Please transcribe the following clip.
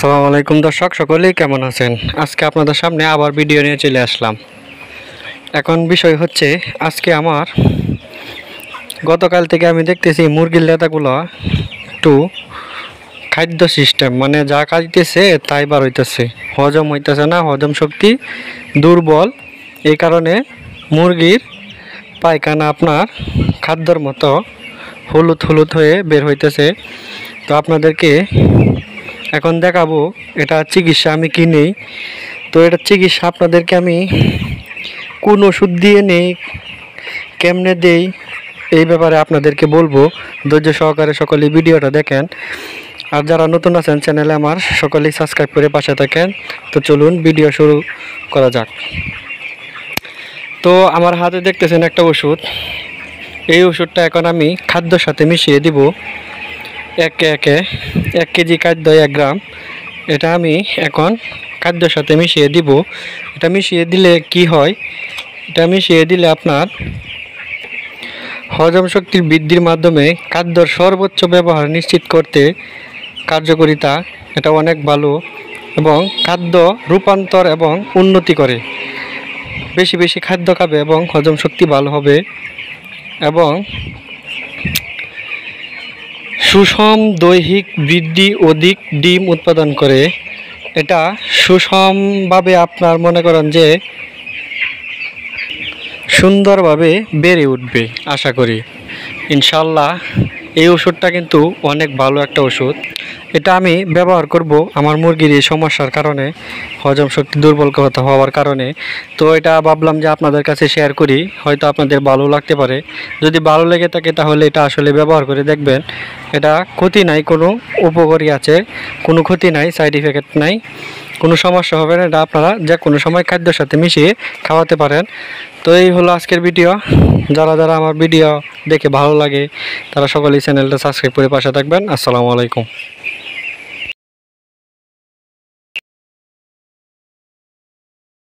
আসসালামু আলাইকুম দর্শক, সকলেই কেমন আছেন? আজকে আপনাদের সামনে আবার ভিডিও নিয়ে চলে আসলাম। এখন বিষয় হচ্ছে, আজকে আমার গতকাল থেকে আমি দেখতেছি মুরগির লেদাগুলো একটু খাদ্য সিস্টেম মানে যা খাইতেছে তাই বার হইতেছে, হজম হইতেছে না, হজম শক্তি দুর্বল। এই কারণে মুরগির পায়খানা আপনার খাদ্যর মতো হলুদ হলুদ হয়ে বের হইতেছে। তো আপনাদেরকে এখন দেখাবো এটা চিকিৎসা আমি কি নেই। তো এটা চিকিৎসা আপনাদেরকে আমি কোন ওষুধ দিয়ে নেই, কেমনে দেই, এই ব্যাপারে আপনাদেরকে বলবো। ধৈর্য সহকারে সকলেই ভিডিওটা দেখেন। আর যারা নতুন আছেন চ্যানেলে আমার, সকলেই সাবস্ক্রাইব করে পাশে থাকেন। তো চলুন ভিডিও শুরু করা যাক। তো আমার হাতে দেখতেছেন একটা ওষুধ। এই ওষুধটা এখন আমি খাদ্যর সাথে মিশিয়ে দিব। একে 1 কেজি খাদ্য 1 গ্রাম, এটা আমি এখন খাদ্যের সাথে মিশিয়ে দিব। এটা মিশিয়ে দিলে কি হয়, এটা মিশিয়ে দিলে আপনার হজম শক্তির বৃদ্ধির মাধ্যমে খাদ্যর সর্বোচ্চ ব্যবহার নিশ্চিত করতে কার্যকারিতা এটা অনেক ভালো, এবং খাদ্য রূপান্তর এবং উন্নতি করে। বেশি বেশি খাদ্য খাবে এবং হজম শক্তি ভালো হবে, এবং সুষম দৈহিক বৃদ্ধি, অধিক ডিম উৎপাদন করে। এটা সুষমভাবে আপনার মনে করেন যে সুন্দরভাবে বেড়ে উঠবে আশা করি ইনশাল্লাহ। এই ওষুধটা কিন্তু অনেক ভালো একটা ওষুধ। এটা আমি ব্যবহার করব আমার মুরগির এই সমস্যার কারণে, হজম শক্তি দুর্বলতা হওয়ার কারণে। তো এটা ভাবলাম যে আপনাদের কাছে শেয়ার করি, হয়তো আপনাদের ভালো লাগতে পারে। যদি ভালো লেগে থাকে তাহলে এটা আসলে ব্যবহার করে দেখবেন। এটা ক্ষতি নাই, কোনো উপকারী আছে, কোনো ক্ষতি নাই, সাইড ইফেক্ট নাই, কোনো সমস্যা হবে না। এটা আপনারা যে কোনো সময় খাদ্যের সাথে মিশিয়ে খাওয়াতে পারেন। তো এই হলো আজকের ভিডিও। যারা যারা আমার ভিডিও দেখে ভালো লাগে তারা সকলেই চ্যানেলটা সাবস্ক্রাইব করে পাশে থাকবেন। আসসালামু আলাইকুম।